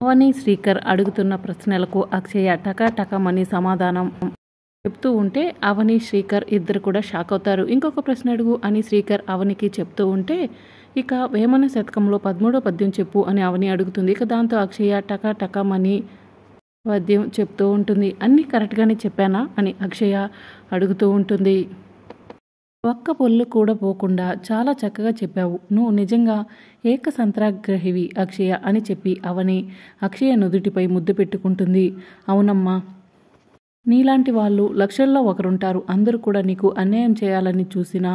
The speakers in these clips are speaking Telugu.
అవని శ్రీకర్ అడుగుతున్న ప్రశ్నలకు అక్షయ టకాటకమని సమాధానం చెప్తూ ఉంటే అవని శ్రీకర్ ఇద్దరు కూడా షాక్ అవుతారు. ఇంకొక ప్రశ్న అడుగు అని శ్రీకర్ అవనికి చెప్తూ ఉంటే ఇక వేమన శతకంలో 13వ పద్యం చెప్పు అని అవని అడుగుతుంది. ఇక దాంతో అక్షయ టకాటకమని పద్యం చెప్తూ ఉంటుంది. అన్నీ కరెక్ట్గానే చెప్పానా అని అక్షయ అడుగుతూ ఉంటుంది. ఒక్క పొల్లు కూడా పోకుండా చాలా చక్కగా చెప్పావు. నువ్వు నిజంగా ఏకసంత్రాగ్రహివి అక్షయ అని చెప్పి అవని అక్షయ నుదుటిపై ముద్దు పెట్టుకుంటుంది. అవునమ్మా, నీలాంటి వాళ్ళు లక్షల్లో ఒకరుంటారు. అందరూ కూడా నీకు అన్యాయం చేయాలని చూసినా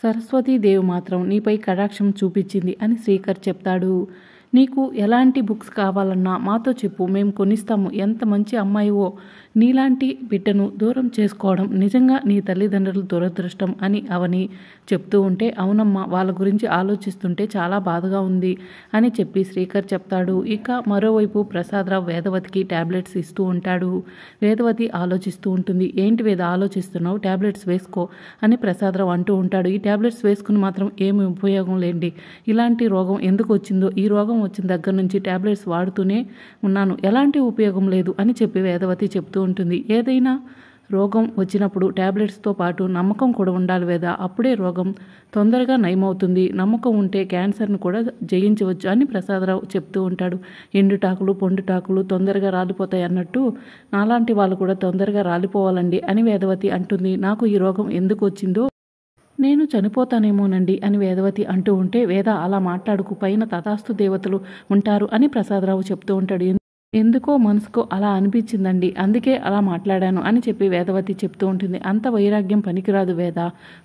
సరస్వతీదేవి మాత్రం నీపై కటాక్షం చూపించింది అని శ్రీకర్ చెప్తాడు. నీకు ఎలాంటి బుక్స్ కావాలన్నా మాతో చెప్పు, మేము కొనిస్తాము. ఎంత మంచి అమ్మాయివో. నీలాంటి బిడ్డను దూరం చేసుకోవడం నిజంగా నీ తల్లిదండ్రుల దురదృష్టం అని అవని చెప్తూ ఉంటే అవునమ్మా, వాళ్ళ గురించి ఆలోచిస్తుంటే చాలా బాధగా ఉంది అని చెప్పి శ్రీకర్ చెప్తాడు. ఇక మరోవైపు ప్రసాదరావు వేదవతికి ట్యాబ్లెట్స్ ఇస్తూ ఉంటాడు. వేదవతి ఆలోచిస్తూ ఉంటుంది. ఏంటి వేద ఆలోచిస్తున్నావు? ట్యాబ్లెట్స్ వేసుకో అని ప్రసాదరావు అంటూ ఉంటాడు. ఈ ట్యాబ్లెట్స్ వేసుకుని మాత్రం ఏమి ఉపయోగం లేండి. ఇలాంటి రోగం ఎందుకు వచ్చిందో, ఈ రోగం వచ్చిన దగ్గర నుంచి ట్యాబ్లెట్స్ వాడుతూనే ఉన్నాను, ఎలాంటి ఉపయోగం లేదు అని చెప్పి వేదవతి చెప్తూ ఉంటుంది. ఏదైనా రోగం వచ్చినప్పుడు ట్యాబ్లెట్స్తో పాటు నమ్మకం కూడా ఉండాలి వేద, అప్పుడే రోగం తొందరగా నయమవుతుంది. నమ్మకం ఉంటే క్యాన్సర్ను కూడా జయించవచ్చు అని ప్రసాదరావు చెప్తూ ఉంటాడు. ఎండుటాకులు పొండుటాకులు తొందరగా రాలిపోతాయి అన్నట్టు నాలాంటి వాళ్ళు కూడా తొందరగా రాలిపోవాలండి అని వేదవతి అంటుంది. నాకు ఈ రోగం ఎందుకు వచ్చిందో నేను చనిపోతానేమోనండి అని వేదవతి అంటూ ఉంటే వేద అలా మాట్లాడుకు, పైన తథాస్తు దేవతలు ఉంటారు అని ప్రసాదరావు చెప్తూ ఉంటాడు. ఎందుకో మనసుకో అలా అనిపించిందండి, అందుకే అలా మాట్లాడాను అని చెప్పి వేదవతి చెప్తూ ఉంటుంది. అంత వైరాగ్యం పనికిరాదు వేద.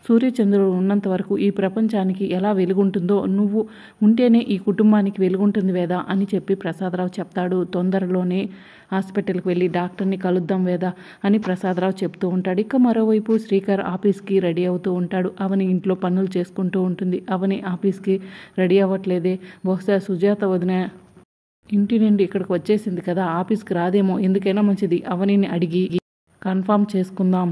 సూర్యచంద్రుడు ఉన్నంత వరకు ఈ ప్రపంచానికి ఎలా వెలుగుంటుందో నువ్వు ఉంటేనే ఈ కుటుంబానికి వెలుగుంటుంది వేద అని చెప్పి ప్రసాదరావు చెప్తాడు. తొందరలోనే హాస్పిటల్కి వెళ్ళి డాక్టర్ని కలుద్దాం వేద అని ప్రసాదరావు చెప్తూ ఉంటాడు. ఇక మరోవైపు శ్రీకర్ ఆఫీస్కి రెడీ అవుతూ ఉంటాడు. అవని ఇంట్లో పనులు చేసుకుంటూ ఉంటుంది. అవని ఆఫీస్కి రెడీ అవ్వట్లేదే, బహుశా సుజాత వదిన ఇంటి నుండి ఇక్కడికి వచ్చేసింది కదా, ఆఫీస్కి రాదేమో, ఎందుకైనా మంచిది అవనిని అడిగి కన్ఫామ్ చేసుకుందాం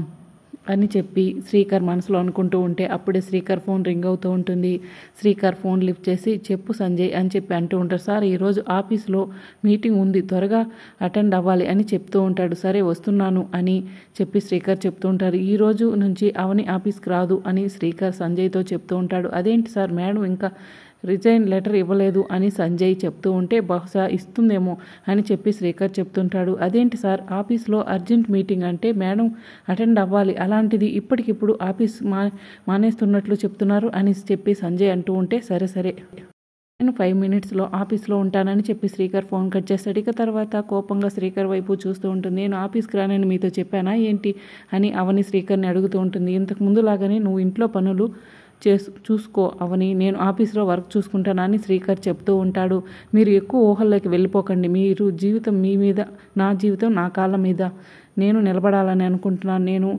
అని చెప్పి శ్రీకర్ మనసులో అనుకుంటూ ఉంటే అప్పుడే శ్రీకర్ ఫోన్ రింగ్ అవుతూ ఉంటుంది. శ్రీకర్ ఫోన్ లిఫ్ట్ చేసి చెప్పు సంజయ్ అని చెప్పి అంటూ ఉంటారు. సార్ ఈరోజు ఆఫీస్లో మీటింగ్ ఉంది, త్వరగా అటెండ్ అవ్వాలి అని చెప్తూ ఉంటాడు. సరే వస్తున్నాను అని చెప్పి శ్రీకర్ చెప్తూ ఉంటారు. ఈ రోజు నుంచి అవని ఆఫీస్కి రాదు అని శ్రీకర్ సంజయ్తో చెప్తూ ఉంటాడు. అదేంటి సార్, మేడం ఇంకా రిజైన్ లెటర్ ఇవ్వలేదు అని సంజయ్ చెప్తూ ఉంటే బహుశా ఇస్తుందేమో అని చెప్పి శ్రీకర్ చెప్తుంటాడు. అదేంటి సార్, ఆఫీస్లో అర్జెంట్ మీటింగ్ అంటే మేడం అటెండ్ అవ్వాలి, అలాంటిది ఇప్పటికిప్పుడు ఆఫీస్ మానేస్తున్నట్లు చెప్తున్నారు అని చెప్పి సంజయ్ అంటూ ఉంటే సరే సరే నేను 5 మినిట్స్లో ఆఫీస్లో ఉంటానని చెప్పి శ్రీకర్ ఫోన్ కట్ చేస్తాడు. ఇక తర్వాత కోపంగా శ్రీకర్ వైపు చూస్తూ ఉంటుంది. నేను ఆఫీస్కి రానని మీతో చెప్పానా ఏంటి అని అవని శ్రీకర్ని అడుగుతూ ఉంటుంది. ఇంతకు ముందులాగానే నువ్వు ఇంట్లో పనులు చూసుకో అవని, నేను ఆఫీస్లో వర్క్ చూసుకుంటానని శ్రీకర్ చెప్తూ ఉంటాడు. మీరు ఎక్కువ ఊహల్లోకి వెళ్ళిపోకండి. మీరు జీవితం మీ మీద, నా జీవితం నా కాళ్ళ మీద నేను నిలబడాలని అనుకుంటున్నాను. నేను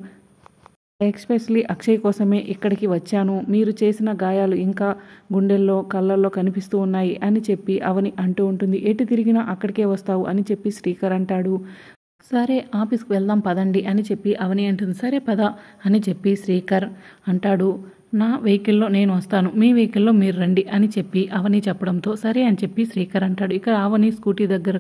ఎస్పెషలీ అక్షయ్ కోసమే ఇక్కడికి వచ్చాను. మీరు చేసిన గాయాలు ఇంకా గుండెల్లో కళ్ళల్లో కనిపిస్తూ ఉన్నాయి అని చెప్పి అవని అంటూ ఉంటుంది. ఎటు తిరిగినా అక్కడికే వస్తావు అని చెప్పి శ్రీకర్ అంటాడు. సరే ఆఫీస్కి వెళ్దాం పదండి అని చెప్పి అవని అంటుంది. సరే పద అని చెప్పి శ్రీకర్ అంటాడు. నా వెహికల్లో నేను వస్తాను, మీ వెహికల్లో మీరు రండి అని చెప్పి అవని చెప్పడంతో సరే అని చెప్పి శ్రీకర్ అంటాడు. ఇక అవని స్కూటీ దగ్గర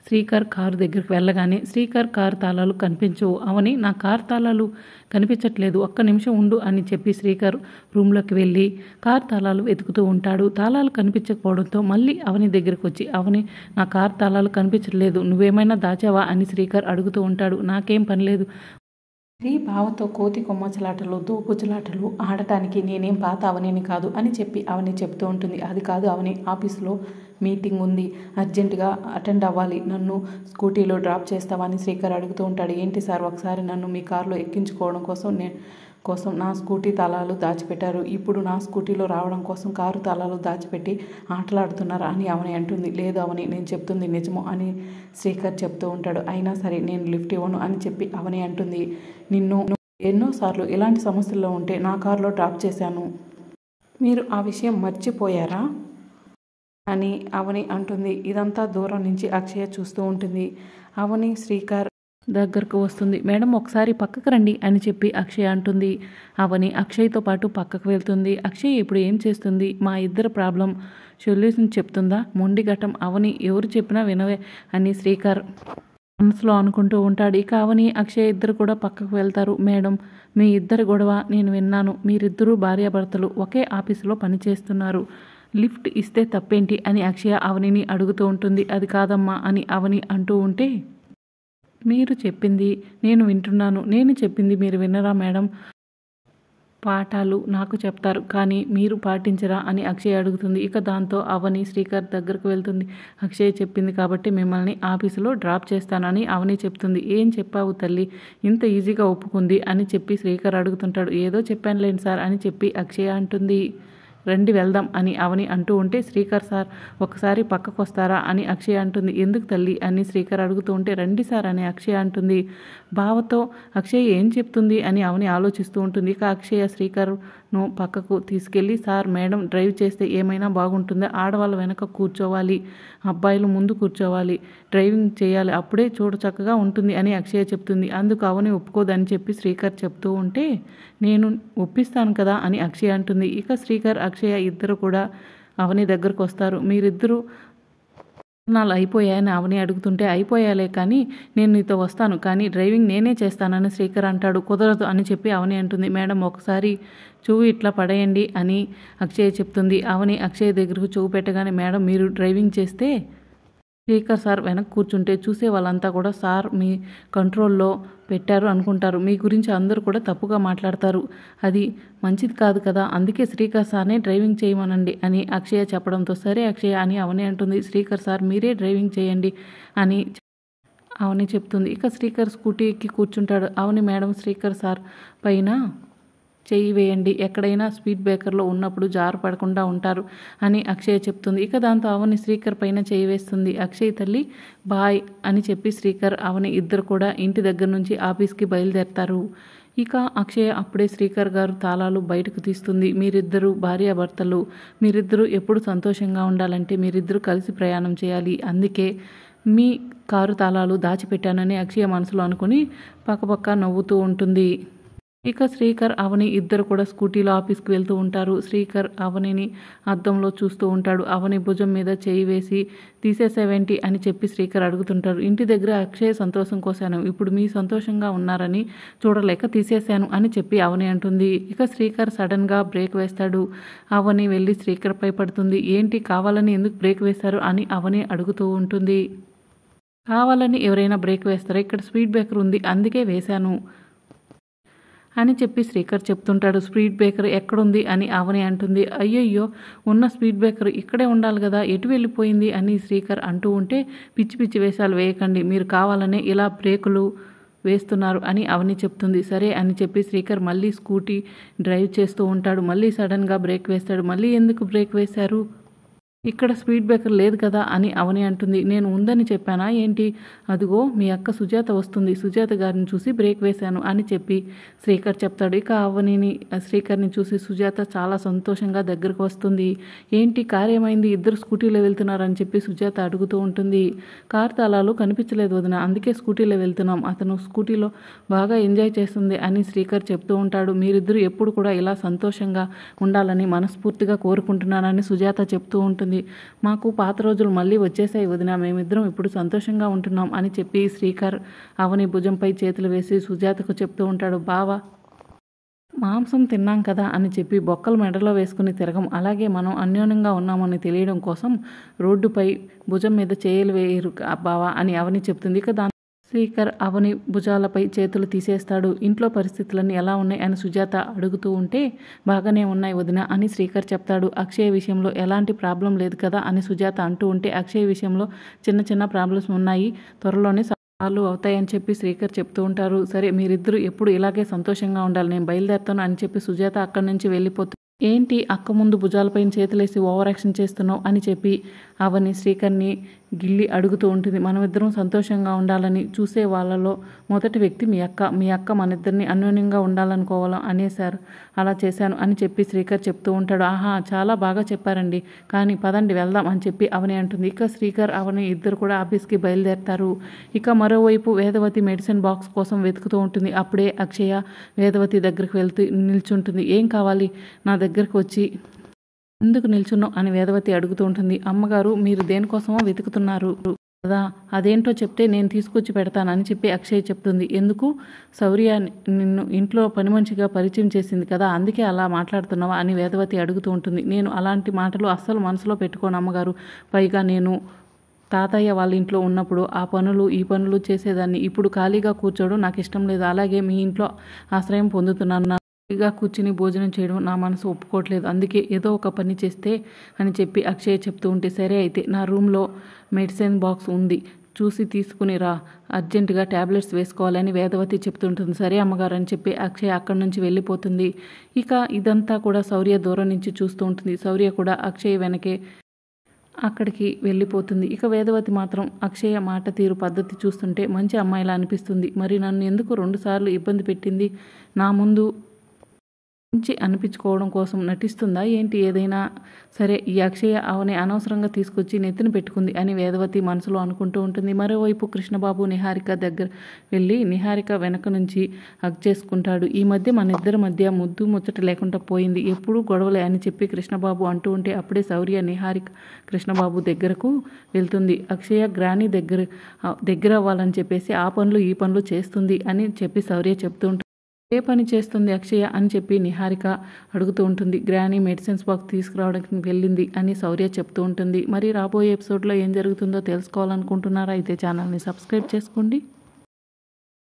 శ్రీకర్ కారు దగ్గరికి వెళ్ళగానే శ్రీకర్ కారు తాళాలు కనిపించవు. అవని నా కారు తాళాలు కనిపించట్లేదు, ఒక్క నిమిషం ఉండు అని చెప్పి శ్రీకర్ రూమ్లోకి వెళ్ళి కారు తాళాలు వెతుకుతూ ఉంటాడు. తాళాలు కనిపించకపోవడంతో మళ్ళీ అవని దగ్గరికి వచ్చి అవని నా కారు తాళాలు కనిపించట్లేదు, నువ్వేమైనా దాచావా అని శ్రీకర్ అడుగుతూ ఉంటాడు. నాకేం పని లేదు, స్త్రీ భావతో కోతి కొమ్మచలాటలు దోపుచలాటలు ఆడటానికి నేనేం పాత అవనిని కాదు అని చెప్పి అవని చెప్తూ ఉంటుంది. అది కాదు అవని, ఆఫీస్లో మీటింగ్ ఉంది, అర్జెంటుగా అటెండ్ అవ్వాలి, నన్ను స్కూటీలో డ్రాప్ చేస్తావా అని శ్రీకర్ అడుగుతూ ఉంటాడు. ఏంటి సార్, ఒకసారి నన్ను మీ కారులో ఎక్కించుకోవడం కోసం నా స్కూటీ తాళాలు దాచిపెట్టారు, ఇప్పుడు నా స్కూటీలో రావడం కోసం కారు తాళాలు దాచిపెట్టి ఆటలాడుతున్నారా అని అవని అంటుంది. లేదు అవని, నేను చెప్తుంది నిజమో అని శ్రీకర్ చెప్తూ ఉంటాడు. అయినా సరే నేను లిఫ్ట్ ఇవ్వను అని చెప్పి అవని అంటుంది. నిన్ను ఎన్నోసార్లు ఇలాంటి సమస్యల్లో ఉంటే నా కారులో డ్రాప్ చేశాను, మీరు ఆ విషయం మర్చిపోయారా అని అవని అంటుంది. ఇదంతా దూరం నుంచి అక్షయ చూస్తూ ఉంటుంది. అవని శ్రీకర్ దగ్గరకు వస్తుంది. మేడం ఒకసారి పక్కకు రండి అని చెప్పి అక్షయ అంటుంది. అవని అక్షయ్తో పాటు పక్కకు వెళ్తుంది. అక్షయ్ ఇప్పుడు ఏం చేస్తుంది? మా ఇద్దరు ప్రాబ్లం సొల్యూషన్ చెప్తుందా? మొండిఘటం అవని ఎవరు చెప్పినా వినవే అని శ్రీకర్ మనసులో అనుకుంటూ ఉంటాడు. ఇక అవని అక్షయ్ ఇద్దరు కూడా పక్కకు వెళ్తారు. మేడం మీ ఇద్దరు గొడవ నేను విన్నాను. మీరిద్దరూ భార్యాభర్తలు ఒకే ఆఫీసులో పనిచేస్తున్నారు. లిఫ్ట్ ఇస్తే తప్పేంటి అని అక్షయ అవనిని అడుగుతూ ఉంటుంది. అది కాదమ్మా అని అవని అంటూ ఉంటే, మీరు చెప్పింది నేను వింటున్నాను, నేను చెప్పింది మీరు వినరా మేడం? పాఠాలు నాకు చెప్తారు కానీ మీరు పాటించరా అని అక్షయ్ అడుగుతుంది. ఇక దాంతో అవని శ్రీకర్ దగ్గరకు వెళ్తుంది. అక్షయ్ చెప్పింది కాబట్టి మిమ్మల్ని ఆఫీసులో డ్రాప్ చేస్తానని అవని చెప్తుంది. ఏం చెప్పావు తల్లి, ఇంత ఈజీగా ఒప్పుకుంది అని చెప్పి శ్రీకర్ అడుగుతుంటాడు. ఏదో చెప్పానులేండి సార్ అని చెప్పి అక్షయ అంటుంది. రండి వెళ్దాం అని అవని అంటూ ఉంటే, శ్రీకర్ సార్ ఒకసారి పక్కకు వస్తారా అని అక్షయ అంటుంది. ఎందుకు తల్లి అని శ్రీకర్ అడుగుతూ ఉంటే, రండి సార్ అని అక్షయ అంటుంది. బావతో అక్షయ ఏం చెప్తుంది అని అవని ఆలోచిస్తూ ఉంటుంది. ఇక అక్షయ శ్రీకర్ను పక్కకు తీసుకెళ్ళి, సార్ మేడం డ్రైవ్ చేస్తే ఏమైనా బాగుంటుందా? ఆడవాళ్ళ వెనక కూర్చోవాలి, అబ్బాయిలు ముందు కూర్చోవాలి, డ్రైవింగ్ చేయాలి, అప్పుడే చూడ చక్కగా ఉంటుంది అని అక్షయ చెప్తుంది. అందుకు అవని ఒప్పుకోదని చెప్పి శ్రీకర్ చెప్తూ ఉంటే, నేను ఒప్పిస్తాను కదా అని అక్షయ అంటుంది. ఇక శ్రీకర్ అక్షయ ఇద్దరు కూడా అవని దగ్గరకు వస్తారు. మీరిద్దరూ నాలు అయిపోయాయని అవని అడుగుతుంటే, అయిపోయాలే కానీ నేను నీతో వస్తాను కానీ డ్రైవింగ్ నేనే చేస్తానని శ్రీకర్ అంటాడు. కుదరదు అని చెప్పి అవని అంటుంది. మేడం ఒకసారి చెవు ఇట్లా పడేయండి అని అక్షయ చెప్తుంది. అవని అక్షయ్ దగ్గరకు చెవు పెట్టగానే, మేడం మీరు డ్రైవింగ్ చేస్తే శ్రీకర్ సార్ వెనక్కి కూర్చుంటే చూసే వాళ్ళంతా కూడా సార్ మీ కంట్రోల్లో పెట్టారు అనుకుంటారు. మీ గురించి అందరూ కూడా తప్పుగా మాట్లాడతారు. అది మంచిది కాదు కదా. అందుకే శ్రీకర్ సార్నే డ్రైవింగ్ చేయమనండి అని అక్షయ చెప్పడంతో, సరే అక్షయ అని అవని అంటుంది. శ్రీకర్ సార్ మీరే డ్రైవింగ్ చేయండి అని అవని చెప్తుంది. ఇక శ్రీకర్ స్కూటీ ఎక్కి కూర్చుంటాడు. అవని మేడం శ్రీకర్ సార్ పైన చెయ్యి వేయండి, ఎక్కడైనా స్పీడ్ బ్రేకర్లో ఉన్నప్పుడు జారు పడకుండా ఉంటారు అని అక్షయ్ చెప్తుంది. ఇక దాంతో అవని శ్రీకర్ పైన చెయ్యి వేస్తుంది. అక్షయ్ తల్లి బాయ్ అని చెప్పి శ్రీకర్ అవని ఇద్దరు కూడా ఇంటి దగ్గర నుంచి ఆఫీస్కి బయలుదేరతారు. ఇక అక్షయ అప్పుడే శ్రీకర్ గారు తాళాలు బయటకు తీస్తుంది. మీరిద్దరూ భార్యాభర్తలు, మీరిద్దరూ ఎప్పుడు సంతోషంగా ఉండాలంటే మీరిద్దరూ కలిసి ప్రయాణం చేయాలి, అందుకే మీ కారు తాళాలు దాచిపెట్టానని అక్షయ మనసులో అనుకుని పక్కపక్క నవ్వుతూ ఉంటుంది. ఇక శ్రీకర్ అవని ఇద్దరు కూడా స్కూటీలో ఆఫీస్కి వెళ్తూ ఉంటారు. శ్రీకర్ అవనిని అద్దంలో చూస్తూ ఉంటాడు. అవని భుజం మీద చేయి వేసి, తీసేసేవేంటి అని చెప్పి శ్రీకర్ అడుగుతుంటారు. ఇంటి దగ్గర అక్షయ్ సంతోషం కోసాను, ఇప్పుడు మీ సంతోషంగా ఉన్నారని చూడలేక తీసేశాను అని చెప్పి అవని అంటుంది. ఇక శ్రీకర్ సడన్గా బ్రేక్ వేస్తాడు. అవని వెళ్ళి శ్రీకర్ పై పడుతుంది. ఏంటి కావాలని ఎందుకు బ్రేక్ వేశారు అని అవని అడుగుతూ ఉంటుంది. కావాలని ఎవరైనా బ్రేక్ వేస్తారా? ఇక్కడ స్పీడ్ బ్రేకర్ ఉంది అందుకే వేశాను అని చెప్పి శ్రీకర్ చెప్తుంటాడు. స్పీడ్ బ్రేకర్ ఎక్కడుంది అని అవని అంటుంది. అయ్యయ్యో ఉన్న స్పీడ్ బ్రేకర్ ఇక్కడే ఉండాలి కదా, ఎటు వెళ్ళిపోయింది అని శ్రీకర్ అంటూ ఉంటే, పిచ్చి పిచ్చి వేషాలు వేయకండి, మీరు కావాలనే ఇలా బ్రేకులు వేస్తున్నారు అని అవని చెప్తుంది. సరే అని చెప్పి శ్రీకర్ మళ్ళీ స్కూటీ డ్రైవ్ చేస్తూ ఉంటాడు. మళ్ళీ సడన్గా బ్రేక్ వేస్తాడు. మళ్ళీ ఎందుకు బ్రేక్ వేశారు, ఇక్కడ స్పీడ్ బ్రేకర్ లేదు కదా అని అవని అంటుంది. నేను ఉందని చెప్పానా ఏంటి, అదిగో మీ అక్క సుజాత వస్తుంది, సుజాత గారిని చూసి బ్రేక్ వేశాను అని చెప్పి శ్రీకర్ చెప్తాడు. ఇక అవనిని శ్రీకర్ని చూసి సుజాత చాలా సంతోషంగా దగ్గరకు వస్తుంది. ఏంటి కార్ ఏమైంది, ఇద్దరు స్కూటీలో వెళ్తున్నారని చెప్పి సుజాత అడుగుతూ ఉంటుంది. కార్ తాళాలు కనిపించలేదు వదిన, అందుకే స్కూటీలో వెళ్తున్నాం, అతను స్కూటీలో బాగా ఎంజాయ్ చేస్తుంది అని శ్రీకర్ చెప్తూ ఉంటాడు. మీరిద్దరూ ఎప్పుడు కూడా ఇలా సంతోషంగా ఉండాలని మనస్ఫూర్తిగా కోరుకుంటున్నానని సుజాత చెప్తూ ఉంటుంది. మాకు పాత రోజులు మళ్ళీ వచ్చేసాయి వదిన, మేమిద్దరం ఇప్పుడు సంతోషంగా ఉంటున్నాం అని చెప్పి శ్రీకర్ అవని భుజంపై చేతులు వేసి సుజాతకు చెప్తూ ఉంటాడు. బావా మాంసం తిన్నాం కదా అని చెప్పి బొక్కలు మెడలో వేసుకుని తిరగం, అలాగే మనం అన్యోన్యంగా ఉన్నామని తెలియడం కోసం రోడ్డుపై భుజం మీద చేయలు వేయరు బావా అని అవని చెప్తుంది. ఇక శ్రీకర్ అవని భుజాలపై చేతులు తీసేస్తాడు. ఇంట్లో పరిస్థితులన్నీ ఎలా ఉన్నాయి అని సుజాత అడుగుతూ ఉంటే, బాగానే ఉన్నాయి వదిన అని శ్రీకర్ చెప్తాడు. అక్షయ్ విషయంలో ఎలాంటి ప్రాబ్లం లేదు కదా అని సుజాత అంటూ ఉంటే, అక్షయ్ విషయంలో చిన్న చిన్న ప్రాబ్లమ్స్ ఉన్నాయి, త్వరలోనే సాల్వ్ అవుతాయని చెప్పి శ్రీకర్ చెప్తూ ఉంటారు. సరే మీరిద్దరూ ఎప్పుడు ఇలాగే సంతోషంగా ఉండాలి, నేను బయలుదేరుతాను అని చెప్పి సుజాత అక్కడి నుంచి వెళ్ళిపోతుంది. ఏంటి అక్క ముందు భుజాలపైన చేతులేసి ఓవర్ యాక్షన్ చేస్తున్నావు అని చెప్పి అవని శ్రీకర్ని గిల్లి అడుగుతూ ఉంటుంది. మనమిద్దరం సంతోషంగా ఉండాలని చూసే వాళ్ళలో మొదటి వ్యక్తి మీ అక్క మనిద్దరిని అన్యోన్యంగా ఉండాలనుకోవాలం అనేశారు. అలా చేశాను అని చెప్పి శ్రీకర్ చెప్తూ ఉంటాడు. ఆహా, చాలా బాగా చెప్పారండి, కానీ పదండి వెళ్దాం అని చెప్పి అవని అంటుంది. ఇక శ్రీకర్ అవని ఇద్దరు కూడా ఆఫీస్కి బయలుదేరతారు. ఇక మరోవైపు వేదవతి మెడిసిన్ బాక్స్ కోసం వెతుకుతూ ఉంటుంది. అప్పుడే అక్షయ వేదవతి దగ్గరికి వెళ్తూ నిల్చుంటుంది. ఏం కావాలి, నా దగ్గరకు వచ్చి ఎందుకు నిల్చున్నావు అని వేదవతి అడుగుతూ ఉంటుంది. అమ్మగారు, మీరు దేనికోసమో వెతుకుతున్నారు కదా, అదేంటో చెప్తే నేను తీసుకొచ్చి పెడతానని చెప్పి అక్షయ్ చెప్తుంది. ఎందుకు, శౌర్య నిన్ను ఇంట్లో పని మనిషిగా పరిచయం చేసింది కదా, అందుకే అలా మాట్లాడుతున్నావా అని వేదవతి అడుగుతూ ఉంటుంది. నేను అలాంటి మాటలు అస్సలు మనసులో పెట్టుకోను అమ్మగారు. పైగా నేను తాతయ్య వాళ్ళ ఇంట్లో ఉన్నప్పుడు ఆ పనులు ఈ పనులు చేసేదాన్ని. ఇప్పుడు ఖాళీగా కూర్చోవడం నాకు ఇష్టం లేదు. అలాగే మీ ఇంట్లో ఆశ్రయం పొందుతున్నాను. ఖాళీగా కూర్చుని భోజనం చేయడం నా మనసు ఒప్పుకోవట్లేదు. అందుకే ఏదో ఒక పని చేస్తే అని చెప్పి అక్షయ్ చెప్తూ ఉంటే, సరే అయితే నా రూమ్లో మెడిసిన్ బాక్స్ ఉంది, చూసి తీసుకుని రా, అర్జెంటుగా ట్యాబ్లెట్స్ వేసుకోవాలని వేదవతి చెప్తుంటుంది. సరే అమ్మగారు అని చెప్పి అక్షయ్ అక్కడి నుంచి వెళ్ళిపోతుంది. ఇక ఇదంతా కూడా శౌర్య దూరం నుంచి చూస్తూ ఉంటుంది. శౌర్య కూడా అక్షయ్ వెనకే అక్కడికి వెళ్ళిపోతుంది. ఇక వేదవతి మాత్రం అక్షయ మాట తీరు పద్ధతి చూస్తుంటే మంచి అమ్మాయిలా అనిపిస్తుంది. మరి నన్ను ఎందుకు 2 సార్లు ఇబ్బంది పెట్టింది, నా ముందు మంచి అనిపించుకోవడం కోసం నటిస్తుందా ఏంటి? ఏదైనా సరే, ఈ అక్షయ అవని అనవసరంగా తీసుకొచ్చి నెత్తిన పెట్టుకుంది అని వేదవతి మనసులో అనుకుంటూ ఉంటుంది. మరోవైపు కృష్ణబాబు నిహారిక దగ్గర వెళ్ళి నిహారిక వెనక నుంచి హగ్ చేసుకుంటాడు. ఈ మధ్య మన ఇద్దరి మధ్య ముద్దు ముచ్చట లేకుండా పోయింది, ఎప్పుడూ గొడవలే అని చెప్పి కృష్ణబాబు అంటూ ఉంటే అప్పుడే శౌర్య నిహారిక కృష్ణబాబు దగ్గరకు వెళ్తుంది. అక్షయ గ్రాని దగ్గర అవ్వాలని చెప్పేసి ఆ పనులు ఈ పనులు చేస్తుంది అని చెప్పి శౌర్య చెప్తూ ఉంటుంది. ఏ పని చేస్తుంది అక్షయ అని చెప్పి నిహారిక అడుగుతూ ఉంటుంది. గ్రాని మెడిసిన్స్ బాక్స్ తీసుకురావడానికి వెళ్ళింది అని శౌర్య చెప్తూ ఉంటుంది. మరి రాబోయే ఎపిసోడ్లో ఏం జరుగుతుందో తెలుసుకోవాలనుకుంటున్నారా? అయితే ఛానల్ని సబ్స్క్రైబ్ చేసుకోండి.